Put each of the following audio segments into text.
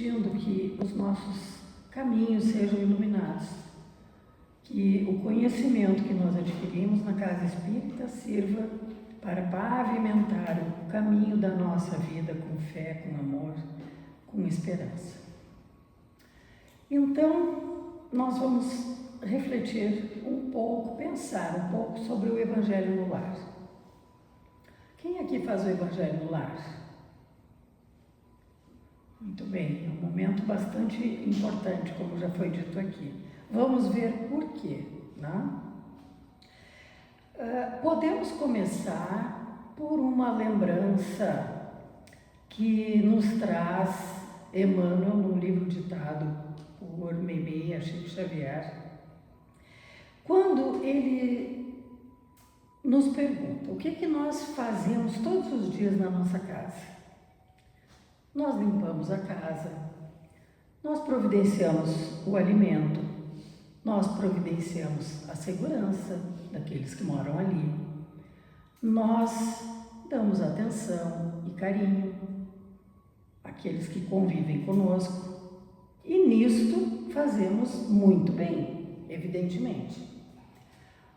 pedindo que os nossos caminhos sejam iluminados, que o conhecimento que nós adquirimos na casa espírita sirva para pavimentar o caminho da nossa vida com fé, com amor, com esperança. Então, nós vamos refletir um pouco, pensar um pouco sobre o Evangelho no Lar. Quem aqui faz o Evangelho no Lar? Muito bem, é um momento bastante importante, como já foi dito aqui. Vamos ver por quê, né? Podemos começar por uma lembrança que nos traz Emmanuel num livro ditado por Meimeia Chico Xavier, quando ele nos pergunta o que nós fazemos todos os dias na nossa casa. Nós limpamos a casa, nós providenciamos o alimento, nós providenciamos a segurança daqueles que moram ali, nós damos atenção e carinho àqueles que convivem conosco, e nisto fazemos muito bem, evidentemente.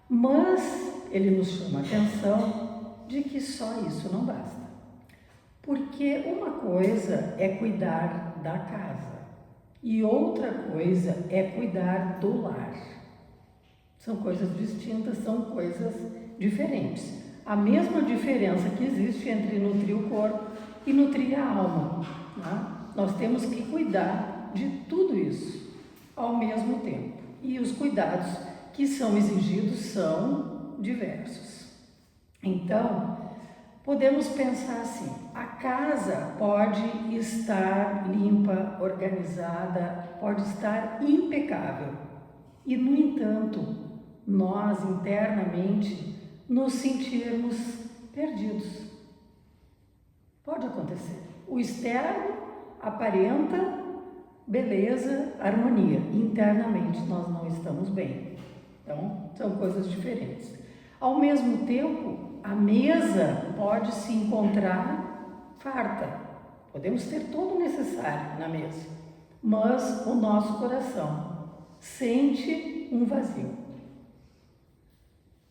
Mas ele nos chama a atenção de que só isso não basta. Porque uma coisa é cuidar da casa e outra coisa é cuidar do lar. São coisas distintas, são coisas diferentes. A mesma diferença que existe entre nutrir o corpo e nutrir a alma, né? Nós temos que cuidar de tudo isso ao mesmo tempo. E os cuidados que são exigidos são diversos. Então, podemos pensar assim: a casa pode estar limpa, organizada, pode estar impecável. E, no entanto, nós internamente nos sentirmos perdidos. Pode acontecer. O externo aparenta beleza, harmonia. Internamente nós não estamos bem. Então, são coisas diferentes. Ao mesmo tempo, a mesa pode se encontrar farta. Podemos ter todo o necessário na mesa, mas o nosso coração sente um vazio.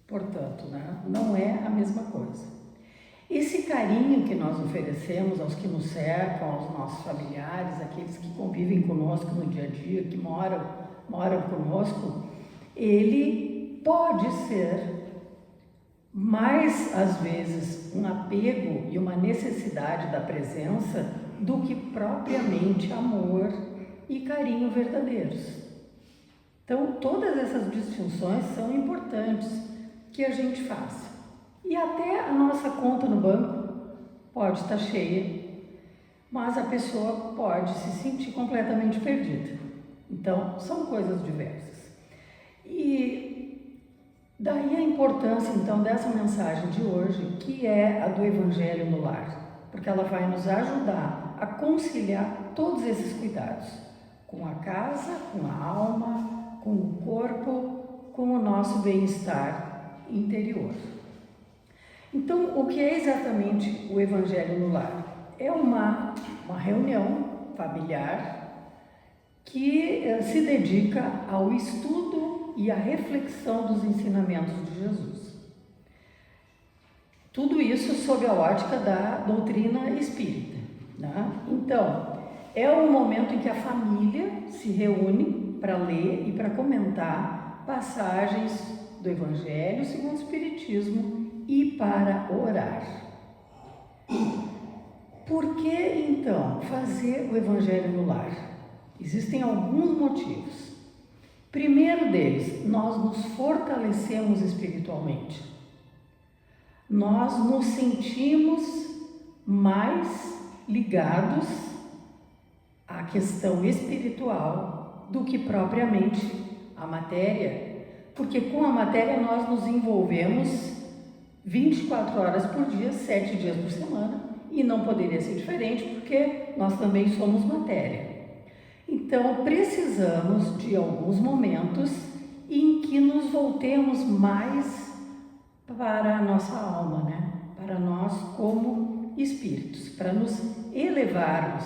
Portanto, né, não é a mesma coisa. Esse carinho que nós oferecemos aos que nos cercam, aos nossos familiares, aqueles que convivem conosco no dia a dia, que moram conosco, ele pode ser mais, às vezes, um apego e uma necessidade da presença do que propriamente amor e carinho verdadeiros. Então, todas essas distinções são importantes que a gente faça. E até a nossa conta no banco pode estar cheia, mas a pessoa pode se sentir completamente perdida. Então, são coisas diversas. E daí a importância, então, dessa mensagem de hoje, que é a do Evangelho no Lar, porque ela vai nos ajudar a conciliar todos esses cuidados, com a casa, com a alma, com o corpo, com o nosso bem-estar interior. Então, o que é exatamente o Evangelho no Lar? É uma reunião familiar que se dedica ao estudo e à reflexão dos ensinamentos de Jesus. Tudo isso sob a ótica da doutrina espírita, né? Então, é um momento em que a família se reúne para ler e para comentar passagens do Evangelho segundo o Espiritismo e para orar. Por que, então, fazer o Evangelho no Lar? Existem alguns motivos. Primeiro deles, nós nos fortalecemos espiritualmente. Nós nos sentimos mais ligados à questão espiritual do que propriamente à matéria, porque com a matéria nós nos envolvemos 24 horas por dia, 7 dias por semana, e não poderia ser diferente porque nós também somos matéria. Então, precisamos de alguns momentos em que nos voltemos mais para a nossa alma, né? Para nós como espíritos, para nos elevarmos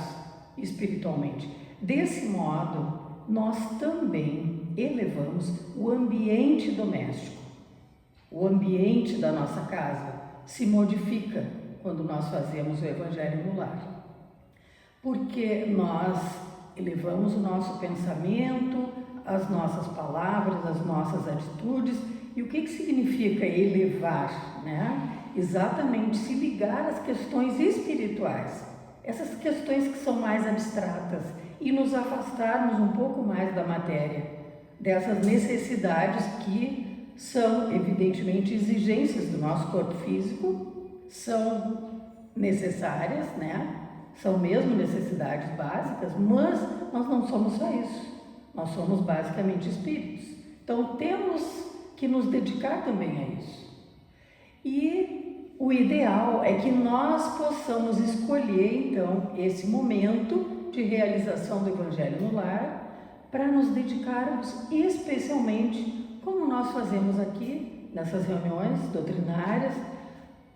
espiritualmente. Desse modo, nós também elevamos o ambiente doméstico. O ambiente da nossa casa se modifica quando nós fazemos o Evangelho no lar. Porque nós elevamos o nosso pensamento, as nossas palavras, as nossas atitudes. E o que significa elevar, né? Exatamente se ligar às questões espirituais, essas questões que são mais abstratas, e nos afastarmos um pouco mais da matéria, dessas necessidades que são evidentemente exigências do nosso corpo físico, são necessárias, né? São mesmo necessidades básicas, mas nós não somos só isso, nós somos basicamente espíritos. Então temos que nos dedicar também a isso. E o ideal é que nós possamos escolher então esse momento de realização do Evangelho no lar para nos dedicarmos especialmente, como nós fazemos aqui nessas reuniões doutrinárias,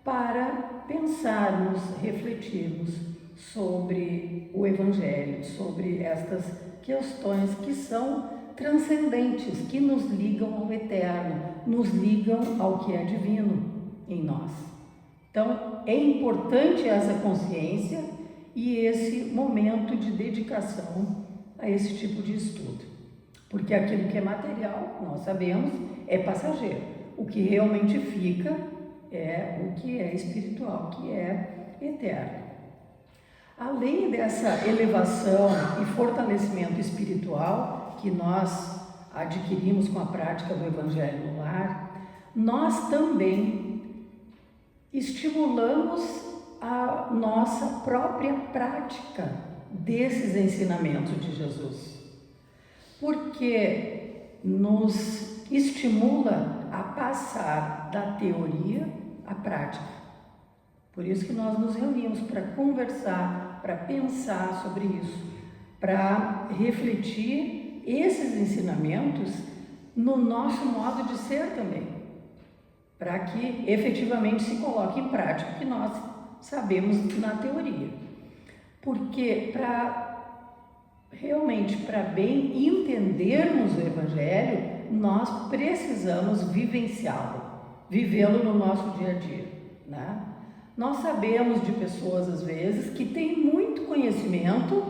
para pensarmos, refletirmos sobre o Evangelho, sobre estas questões que são transcendentes, que nos ligam ao eterno, nos ligam ao que é divino em nós. Então, é importante essa consciência e esse momento de dedicação a esse tipo de estudo. Porque aquilo que é material, nós sabemos, é passageiro. O que realmente fica é o que é espiritual, que é eterno. Além dessa elevação e fortalecimento espiritual que nós adquirimos com a prática do Evangelho no lar, nós também estimulamos a nossa própria prática desses ensinamentos de Jesus, porque nos estimula a passar da teoria à prática. Por isso que nós nos reunimos para conversar, para pensar sobre isso, para refletir esses ensinamentos no nosso modo de ser também, para que efetivamente se coloque em prática o que nós sabemos na teoria. Porque realmente para bem entendermos o Evangelho, nós precisamos vivenciá-lo, vivê-lo no nosso dia a dia, né? Nós sabemos de pessoas, às vezes, que têm muito conhecimento,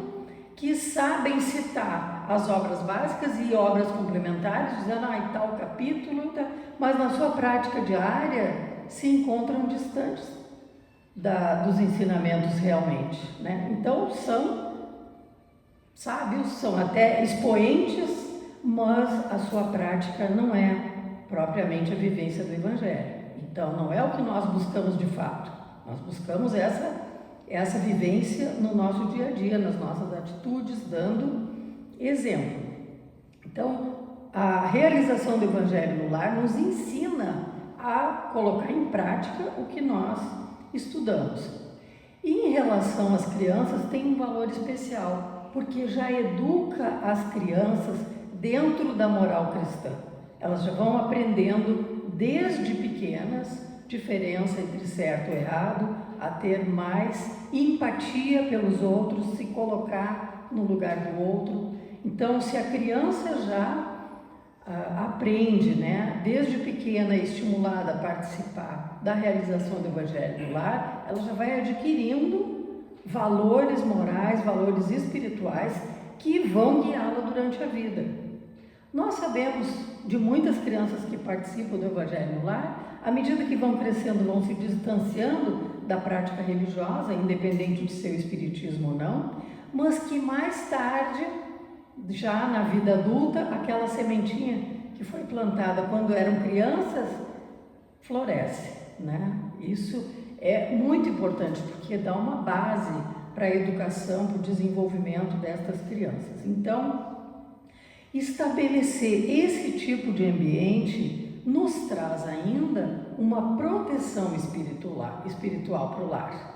que sabem citar as obras básicas e obras complementares, dizendo, em tal capítulo, mas na sua prática diária se encontram distantes dos ensinamentos realmente, né? Então, são sábios, são até expoentes, mas a sua prática não é propriamente a vivência do Evangelho. Então, não é o que nós buscamos de fato. Nós buscamos essa vivência no nosso dia a dia, nas nossas atitudes, dando exemplo. Então, a realização do Evangelho no lar nos ensina a colocar em prática o que nós estudamos. E em relação às crianças, tem um valor especial, porque já educa as crianças dentro da moral cristã. Elas já vão aprendendo desde pequenas diferença entre certo e errado, a ter mais empatia pelos outros, se colocar no lugar do outro. Então, se a criança já aprende, né, desde pequena, estimulada a participar da realização do Evangelho no lar, ela já vai adquirindo valores morais, valores espirituais que vão guiá-la durante a vida. Nós sabemos de muitas crianças que participam do Evangelho no lar, à medida que vão crescendo, vão se distanciando da prática religiosa, independente de seu espiritismo ou não, mas que mais tarde, já na vida adulta, aquela sementinha que foi plantada quando eram crianças, floresce, né? Isso é muito importante, porque dá uma base para a educação, para o desenvolvimento destas crianças. Então, estabelecer esse tipo de ambiente nos traz ainda uma proteção espiritual para o lar.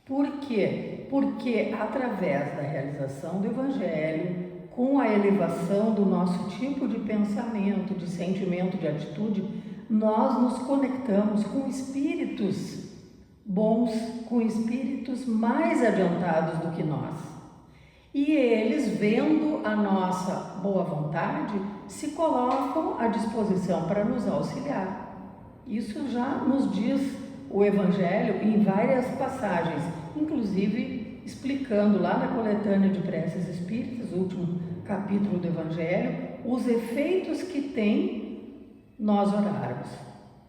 Por quê? Porque através da realização do Evangelho, com a elevação do nosso tipo de pensamento, de sentimento, de atitude, nós nos conectamos com espíritos bons, com espíritos mais adiantados do que nós. E eles, vendo a nossa boa vontade, se colocam à disposição para nos auxiliar. Isso já nos diz o Evangelho em várias passagens, inclusive explicando lá na coletânea de preces espíritas, o último capítulo do Evangelho, os efeitos que tem nós orarmos.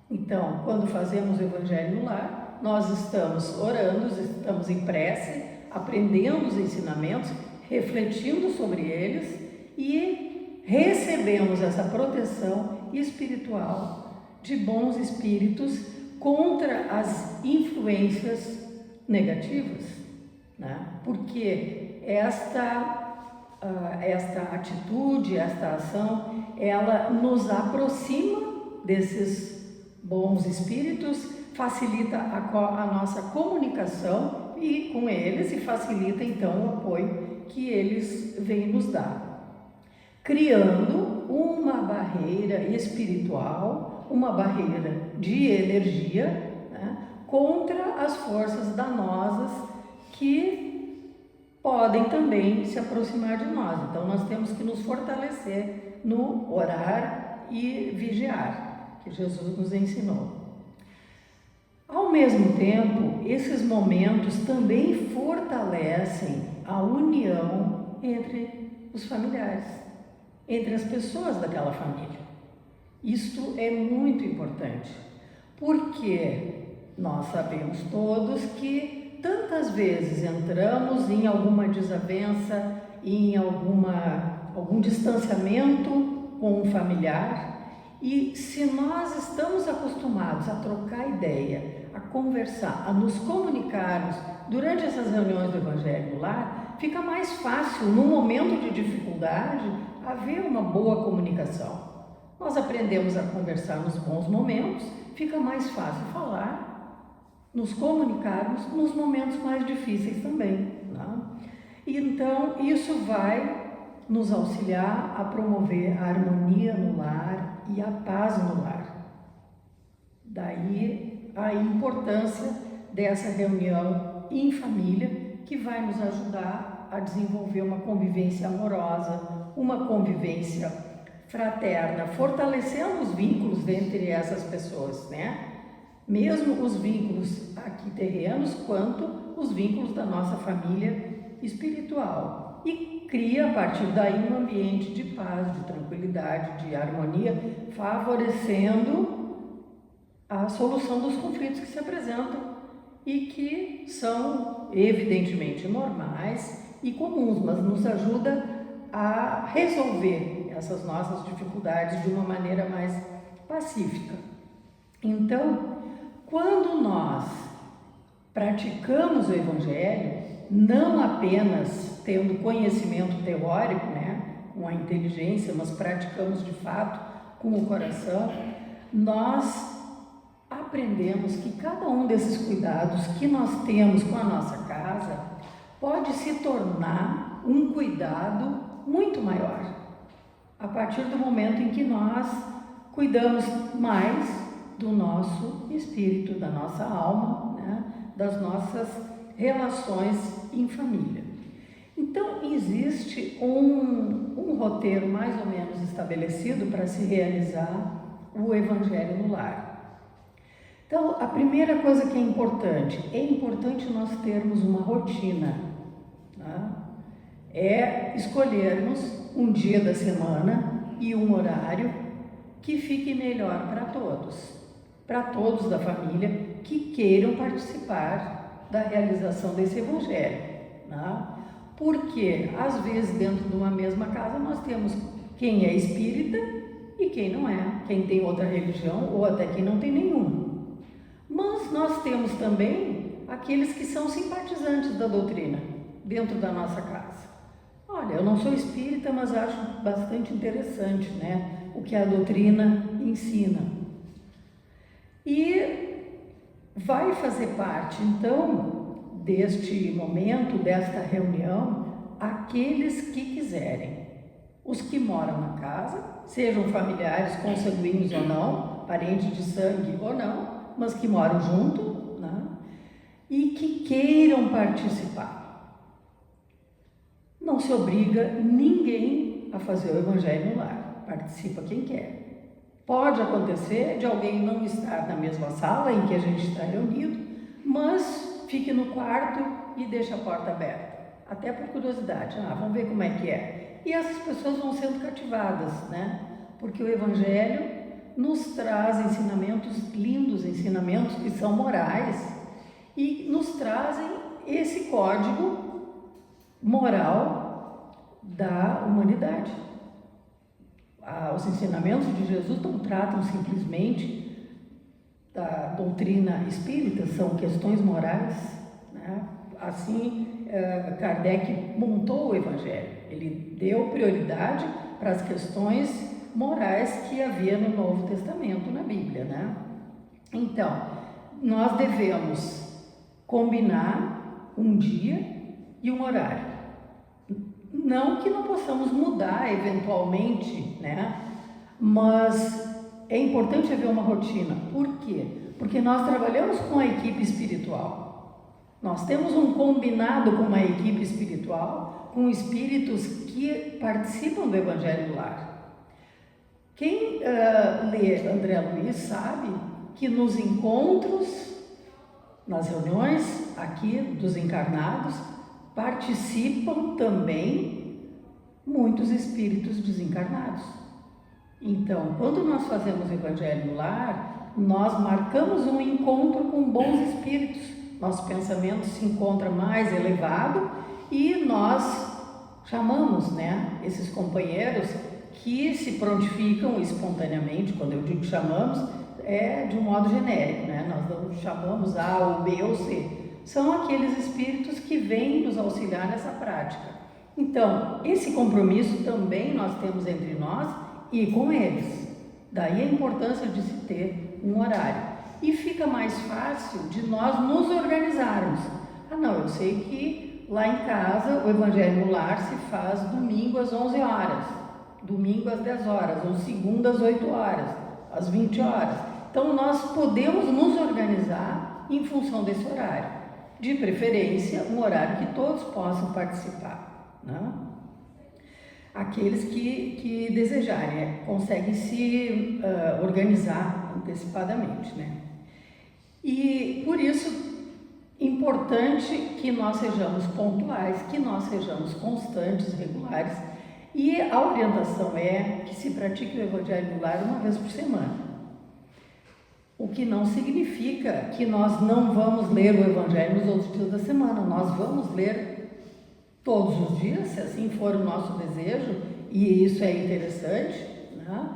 Então, quando fazemos o Evangelho no lar, nós estamos orando, estamos em prece, aprendendo os ensinamentos, refletindo sobre eles e recebemos essa proteção espiritual de bons espíritos contra as influências negativas, né? Porque esta atitude, esta ação, ela nos aproxima desses bons espíritos, facilita a nossa comunicação e com eles e facilita então o apoio que eles vêm nos dar, criando uma barreira espiritual, uma barreira de energia, né, contra as forças danosas que podem também se aproximar de nós. Então nós temos que nos fortalecer no orar e vigiar, que Jesus nos ensinou. Ao mesmo tempo, esses momentos também fortalecem a união entre os familiares, entre as pessoas daquela família. Isto é muito importante, porque nós sabemos todos que tantas vezes entramos em alguma desavença, em algum distanciamento com um familiar, e se nós estamos acostumados a trocar ideia, a conversar, a nos comunicarmos durante essas reuniões do Evangelho no lar, fica mais fácil, num momento de dificuldade, haver uma boa comunicação. Nós aprendemos a conversar nos bons momentos, fica mais fácil falar, nos comunicarmos nos momentos mais difíceis também, né? Então, isso vai nos auxiliar a promover a harmonia no lar e a paz no lar. Daí a importância dessa reunião em família, que vai nos ajudar a desenvolver uma convivência amorosa, uma convivência fraterna, fortalecendo os vínculos entre essas pessoas, né? Mesmo os vínculos aqui terrenos, quanto os vínculos da nossa família espiritual. E cria, a partir daí, um ambiente de paz, de tranquilidade, de harmonia, favorecendo a solução dos conflitos que se apresentam e que são, evidentemente, normais e comuns, mas nos ajuda a resolver essas nossas dificuldades de uma maneira mais pacífica. Então, quando nós praticamos o Evangelho, não apenas tendo conhecimento teórico, né, com a inteligência, mas praticamos de fato com o coração, nós aprendemos que cada um desses cuidados que nós temos com a nossa casa pode se tornar um cuidado muito maior, a partir do momento em que nós cuidamos mais do nosso espírito, da nossa alma, né, das nossas relações em família. Então, existe um roteiro mais ou menos estabelecido para se realizar o Evangelho no lar. Então, a primeira coisa que é importante nós termos uma rotina, tá? É escolhermos um dia da semana e um horário que fique melhor para todos da família que queiram participar da realização desse Evangelho, né? Porque, às vezes, dentro de uma mesma casa, nós temos quem é espírita e quem não é, quem tem outra religião ou até quem não tem nenhuma. Mas nós temos também aqueles que são simpatizantes da doutrina dentro da nossa casa. Olha, eu não sou espírita, mas acho bastante interessante, né, o que a doutrina ensina. E vai fazer parte, então, deste momento, desta reunião, aqueles que quiserem. Os que moram na casa, sejam familiares, consanguíneos ou não, parentes de sangue ou não, mas que moram junto, né? e que queiram participar. Não se obriga ninguém a fazer o Evangelho no lar, participa quem quer. Pode acontecer de alguém não estar na mesma sala em que a gente está reunido, mas fique no quarto e deixe a porta aberta, até por curiosidade, vamos ver como é que é. E essas pessoas vão sendo cativadas, né? Porque o Evangelho nos traz ensinamentos lindos, ensinamentos que são morais e nos trazem esse código moral da humanidade. Os ensinamentos de Jesus não tratam simplesmente da doutrina espírita, são questões morais, né? Assim, Kardec montou o Evangelho, ele deu prioridade para as questões morais que havia no Novo Testamento, na Bíblia, né? Então, nós devemos combinar um dia e um horário. Não que não possamos mudar eventualmente, né? Mas é importante haver uma rotina. Por quê? Porque nós trabalhamos com a equipe espiritual. Nós temos um combinado com uma equipe espiritual, com espíritos que participam do Evangelho do Lar. Quem lê André Luiz sabe que nos encontros, nas reuniões aqui dos encarnados, participam também muitos espíritos desencarnados. Então, quando nós fazemos o Evangelho no Lar, nós marcamos um encontro com bons espíritos. Nosso pensamento se encontra mais elevado e nós chamamos, né, esses companheiros que se prontificam espontaneamente. Quando eu digo chamamos, é de um modo genérico, né? Nós não chamamos A ou B ou C. São aqueles espíritos que vêm nos auxiliar nessa prática. Então, esse compromisso também nós temos entre nós e com eles. Daí a importância de se ter um horário. E fica mais fácil de nós nos organizarmos. Não, eu sei que lá em casa o Evangelho no Lar se faz domingo às 11 horas, domingo às 10 horas, ou segunda às 8 horas, às 20 horas. Então, nós podemos nos organizar em função desse horário. De preferência, um horário que todos possam participar, né? Aqueles que desejarem, conseguem se organizar antecipadamente, né? E, por isso, importante que nós sejamos pontuais, que nós sejamos constantes, regulares, e a orientação é que se pratique o Evangelho no Lar uma vez por semana. O que não significa que nós não vamos ler o Evangelho nos outros dias da semana. Nós vamos ler todos os dias, se assim for o nosso desejo, e isso é interessante, né?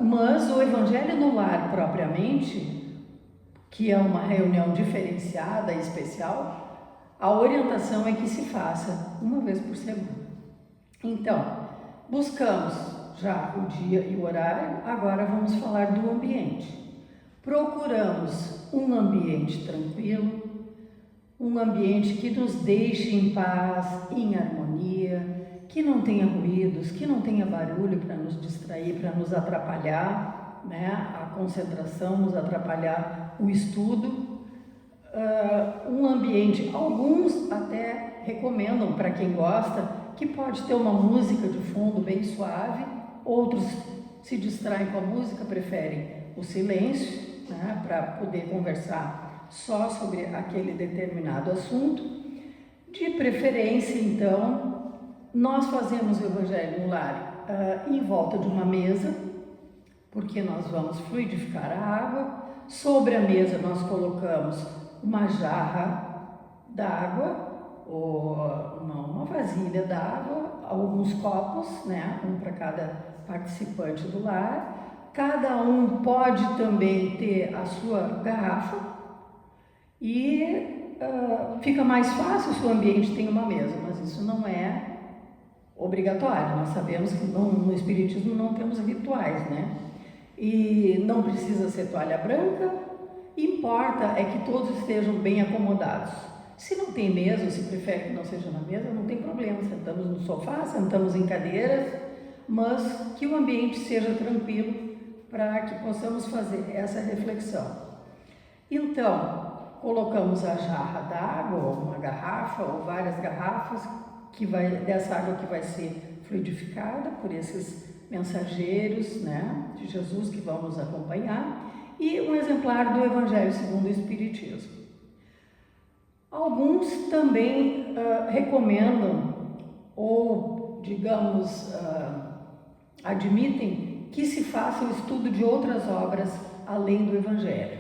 Mas o Evangelho no Lar propriamente, que é uma reunião diferenciada e especial, a orientação é que se faça uma vez por semana. Então, buscamos já o dia e o horário, agora vamos falar do ambiente. Procuramos um ambiente tranquilo, um ambiente que nos deixe em paz, em harmonia, que não tenha ruídos, que não tenha barulho para nos distrair, para nos atrapalhar, né, a concentração, nos atrapalhar o estudo. Um ambiente, alguns até recomendam para quem gosta, que pode ter uma música de fundo bem suave, outros se distraem com a música, preferem o silêncio, né, para poder conversar só sobre aquele determinado assunto. De preferência, então, nós fazemos o Evangelho no Lar em volta de uma mesa, porque nós vamos fluidificar a água. Sobre a mesa nós colocamos uma jarra d'água, ou uma vasilha d'água, alguns copos, né, um para cada participante do lar. Cada um pode também ter a sua garrafa e fica mais fácil se o ambiente tem uma mesa, mas isso não é obrigatório. Nós sabemos que no Espiritismo não temos rituais, né? E não precisa ser toalha branca, importa é que todos estejam bem acomodados. Se não tem mesa, ou se prefere que não seja na mesa, não tem problema, sentamos no sofá, sentamos em cadeiras, mas que o ambiente seja tranquilo para que possamos fazer essa reflexão. Então, colocamos a jarra d'água, ou uma garrafa, ou várias garrafas, dessa água que vai ser fluidificada por esses mensageiros, né, de Jesus que vão nos acompanhar, e um exemplar do Evangelho segundo o Espiritismo. Alguns também recomendam, ou, digamos, admitem que se faça o estudo de outras obras além do Evangelho.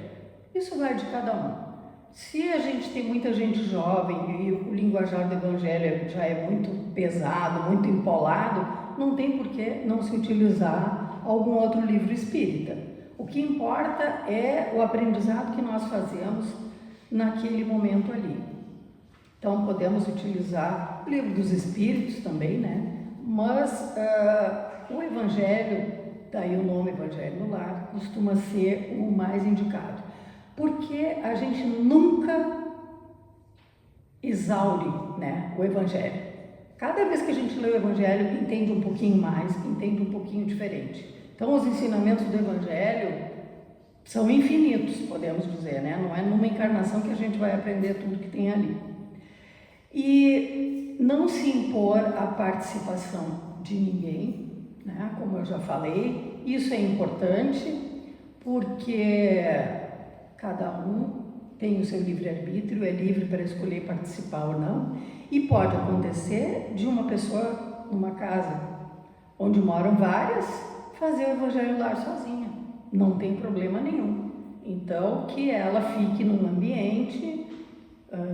Isso vai de cada um. Se a gente tem muita gente jovem e o linguajar do Evangelho já é muito pesado, muito empolado, não tem por que não se utilizar algum outro livro espírita. O que importa é o aprendizado que nós fazemos naquele momento ali. Então, podemos utilizar o livro dos Espíritos também, né? Mas o Evangelho, daí o nome Evangelho no Lar, costuma ser o mais indicado. Porque a gente nunca exaure, né, o Evangelho. Cada vez que a gente lê o Evangelho, entende um pouquinho mais, entende um pouquinho diferente. Então, os ensinamentos do Evangelho são infinitos, podemos dizer, né? Não é numa encarnação que a gente vai aprender tudo que tem ali. E não se impor a participação de ninguém, né? Como eu já falei, isso é importante porque cada um tem o seu livre-arbítrio, é livre para escolher participar ou não, e pode acontecer de uma pessoa numa casa onde moram várias fazer o Evangelho Lar sozinha, não tem problema nenhum. Então, que ela fique num ambiente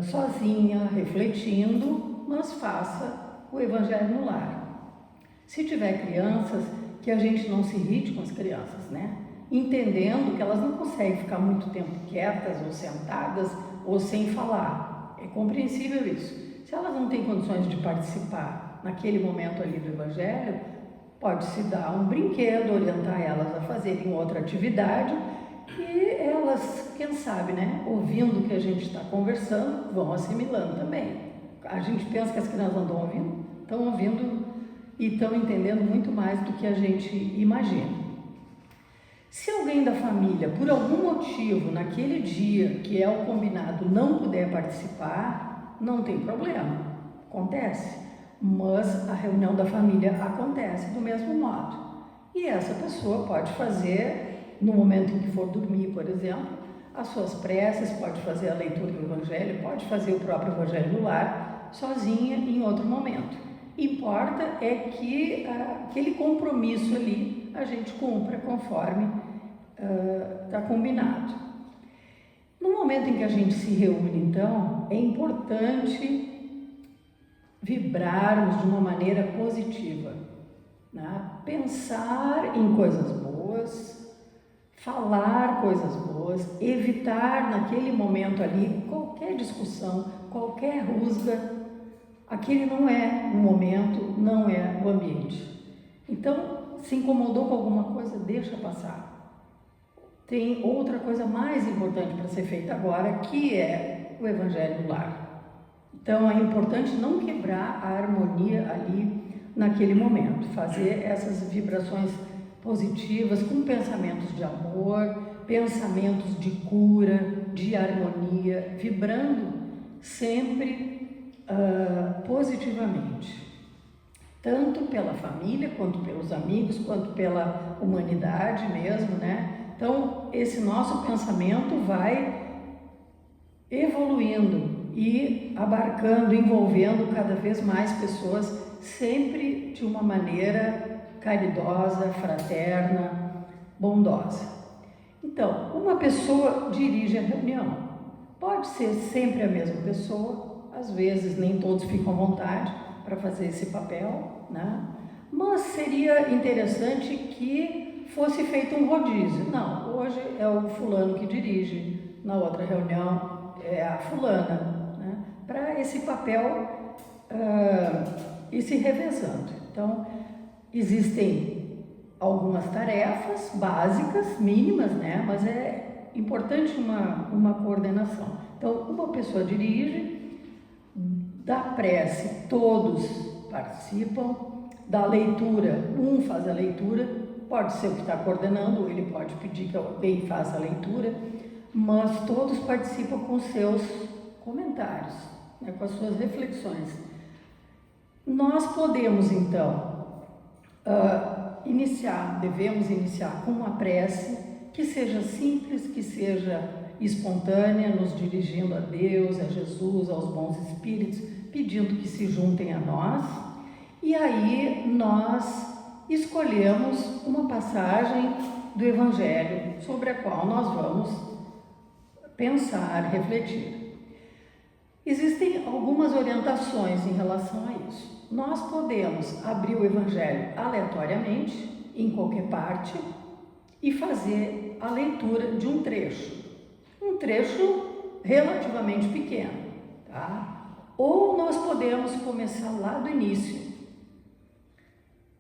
sozinha, refletindo, mas faça o Evangelho no lar. Se tiver crianças, que a gente não se irrite com as crianças, né? Entendendo que elas não conseguem ficar muito tempo quietas ou sentadas ou sem falar. É compreensível isso. Se elas não têm condições de participar naquele momento ali do Evangelho, pode-se dar um brinquedo, orientar elas a fazerem outra atividade e elas, quem sabe, né, ouvindo o que a gente está conversando, vão assimilando também. A gente pensa que as crianças não estão ouvindo e estão entendendo muito mais do que a gente imagina. Se alguém da família, por algum motivo, naquele dia que é o combinado, não puder participar, não tem problema, acontece. Mas a reunião da família acontece do mesmo modo. E essa pessoa pode fazer, no momento em que for dormir, por exemplo, as suas preces, pode fazer a leitura do Evangelho, pode fazer o próprio Evangelho no lar, sozinha em outro momento. Importa é que aquele compromisso ali a gente cumpra conforme está combinado. No momento em que a gente se reúne, então, é importante vibrarmos de uma maneira positiva, né? Pensar em coisas boas, falar coisas boas, evitar naquele momento ali qualquer discussão, qualquer rusga. Aquele não é o momento, não é o ambiente. Então, se incomodou com alguma coisa, deixa passar. Tem outra coisa mais importante para ser feita agora, que é o Evangelho no lar. Então, é importante não quebrar a harmonia ali naquele momento, fazer essas vibrações positivas com pensamentos de amor, pensamentos de cura, de harmonia, vibrando sempre positivamente, tanto pela família, quanto pelos amigos, quanto pela humanidade mesmo, né? Então, esse nosso pensamento vai evoluindo e abarcando, envolvendo cada vez mais pessoas, sempre de uma maneira caridosa, fraterna, bondosa. Então, uma pessoa dirige a reunião. Pode ser sempre a mesma pessoa, às vezes nem todos ficam à vontade para fazer esse papel, né? Mas seria interessante que fosse feito um rodízio. Não, hoje é o fulano que dirige, na outra reunião é a fulana, né? Para esse papel ir se revezando. Então, existem algumas tarefas básicas, mínimas, né? Mas é importante uma coordenação. Então, uma pessoa dirige, da prece todos participam, da leitura um faz a leitura, pode ser o que está coordenando, ou ele pode pedir que alguém faça a leitura, mas todos participam com seus comentários, né, com as suas reflexões. Nós podemos, então, devemos iniciar com uma prece que seja simples, que seja espontânea, nos dirigindo a Deus, a Jesus, aos bons espíritos, pedindo que se juntem a nós. E aí nós escolhemos uma passagem do Evangelho sobre a qual nós vamos pensar, refletir. Existem algumas orientações em relação a isso. Nós podemos abrir o Evangelho aleatoriamente, em qualquer parte, e fazer a leitura de um trecho relativamente pequeno, tá? Ou nós podemos começar lá do início.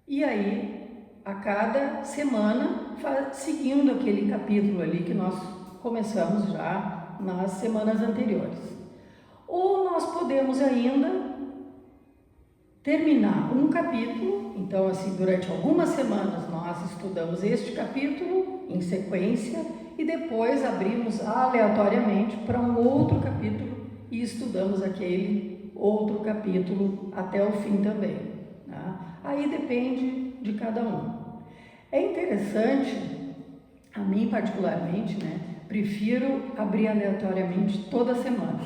E aí, a cada semana, seguindo aquele capítulo ali que nós começamos já nas semanas anteriores. Ou nós podemos ainda terminar um capítulo, então assim, durante algumas semanas nós estudamos este capítulo em sequência e depois abrimos aleatoriamente para um outro capítulo e estudamos aquele outro capítulo até o fim também, tá? Aí depende de cada um. É interessante, a mim particularmente, né, prefiro abrir aleatoriamente toda semana,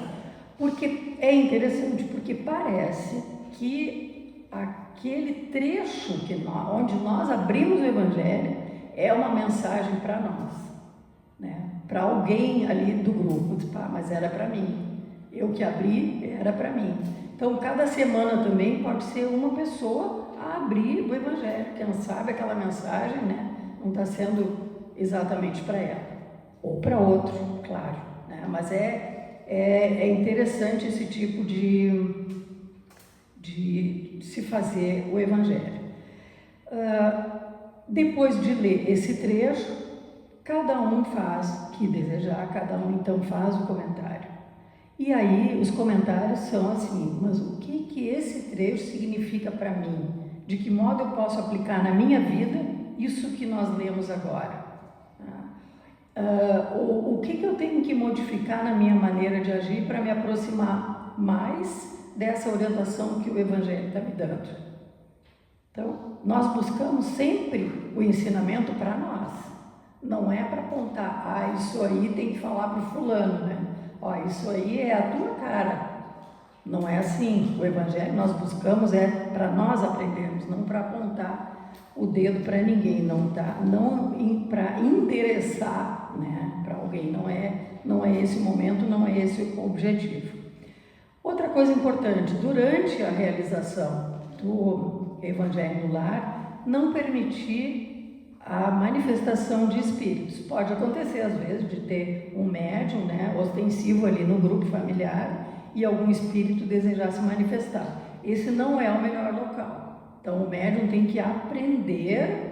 porque é interessante, porque parece que aquele trecho onde nós abrimos o Evangelho é uma mensagem para nós, né? Para alguém ali do grupo, mas era para mim, eu que abri, era para mim. Então, cada semana também pode ser uma pessoa a abrir o Evangelho, quem sabe aquela mensagem, né, não está sendo exatamente para ela, ou para outro, claro, né? Mas é interessante esse tipo de se fazer o Evangelho. Depois de ler esse trecho, cada um faz o que desejar, cada um então faz o comentário. E aí os comentários são assim, mas o que esse trecho significa para mim? De que modo eu posso aplicar na minha vida isso que nós lemos agora? O que eu tenho que modificar na minha maneira de agir para me aproximar mais dessa orientação que o Evangelho está me dando? Então, nós buscamos sempre o ensinamento para nós. Não é para apontar, isso aí tem que falar para o fulano, né? Isso aí é a tua cara. Não é assim. O Evangelho nós buscamos para nós aprendermos, não para apontar o dedo para ninguém, não para interessar, né, para alguém. Não é esse momento, não é esse o objetivo. Outra coisa importante, durante a realização do Evangelho no Lar, não permitir a manifestação de espíritos. Pode acontecer, às vezes, de ter um médium, né, ostensivo ali no grupo familiar e algum espírito desejar se manifestar. Esse não é o melhor local. Então, o médium tem que aprender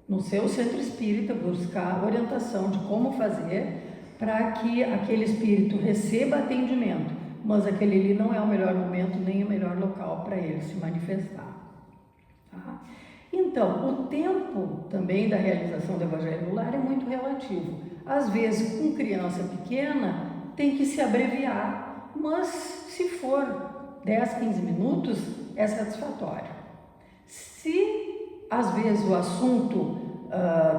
no seu centro espírita, buscar orientação de como fazer para que aquele espírito receba atendimento, mas aquele ali não é o melhor momento nem o melhor local para ele se manifestar. Tá? Então, o tempo também da realização do Evangelho no Lar é muito relativo. Às vezes, com criança pequena, tem que se abreviar, mas se for 10, 15 minutos, é satisfatório. Se, às vezes, o assunto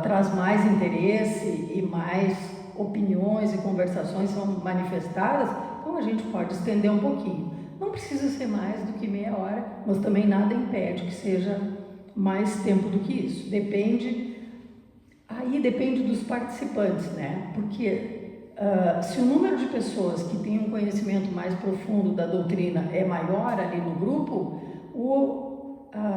traz mais interesse e mais opiniões e conversações são manifestadas, então a gente pode estender um pouquinho. Não precisa ser mais do que meia hora, mas também nada impede que seja mais tempo do que isso. Depende dos participantes, né? Porque se o número de pessoas que têm um conhecimento mais profundo da doutrina é maior ali no grupo,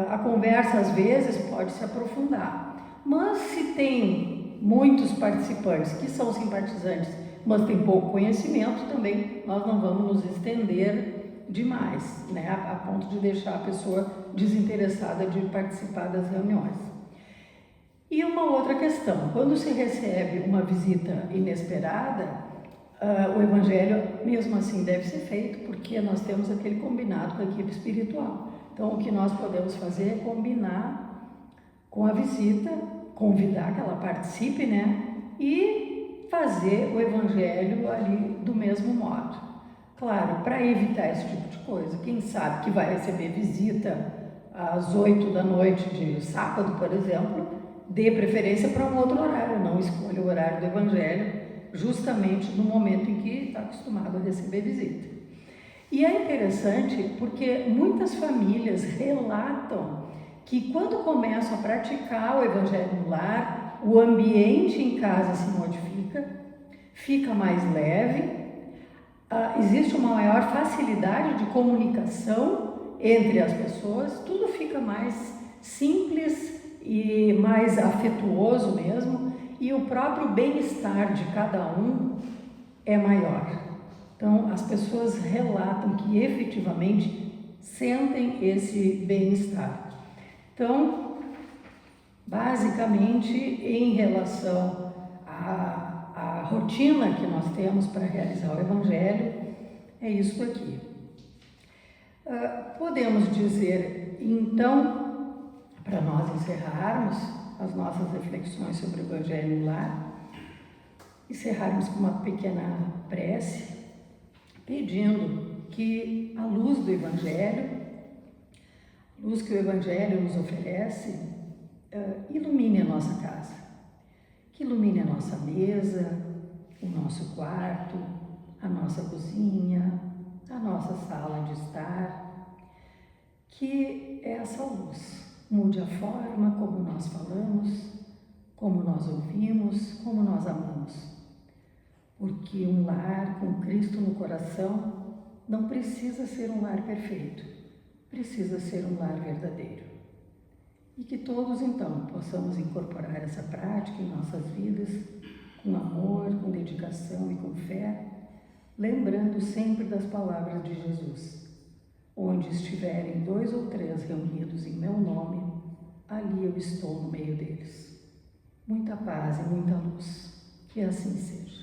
a conversa às vezes pode se aprofundar. Mas se tem muitos participantes que são simpatizantes, mas têm pouco conhecimento, também nós não vamos nos estender demais, né, a ponto de deixar a pessoa desinteressada de participar das reuniões. E uma outra questão, quando se recebe uma visita inesperada, o Evangelho mesmo assim deve ser feito, porque nós temos aquele combinado com a equipe espiritual. Então, o que nós podemos fazer é combinar com a visita, convidar que ela participe, né, e fazer o evangelho ali do mesmo modo. Claro, para evitar esse tipo de coisa, quem sabe que vai receber visita às 8 da noite de sábado, por exemplo, dê preferência para um outro horário, não escolha o horário do evangelho justamente no momento em que está acostumado a receber visita. E é interessante porque muitas famílias relatam que quando começam a praticar o evangelho no lar, o ambiente em casa se modifica, fica mais leve, existe uma maior facilidade de comunicação entre as pessoas, tudo fica mais simples e mais afetuoso mesmo, e o próprio bem-estar de cada um é maior. Então, as pessoas relatam que efetivamente sentem esse bem-estar. Então, basicamente, em relação à rotina que nós temos para realizar o Evangelho, é isso aqui. Podemos dizer, então, para nós encerrarmos as nossas reflexões sobre o Evangelho no lar, encerrarmos com uma pequena prece, pedindo que a luz do Evangelho, a luz que o Evangelho nos oferece, ilumine a nossa casa, que ilumine a nossa mesa, o nosso quarto, a nossa cozinha, a nossa sala de estar, que essa luz mude a forma como nós falamos, como nós ouvimos, como nós amamos. Porque um lar com Cristo no coração não precisa ser um lar perfeito, precisa ser um lar verdadeiro. E que todos, então, possamos incorporar essa prática em nossas vidas, com amor, com dedicação e com fé, lembrando sempre das palavras de Jesus: onde estiverem 2 ou 3 reunidos em meu nome, ali eu estou no meio deles. Muita paz e muita luz, que assim seja.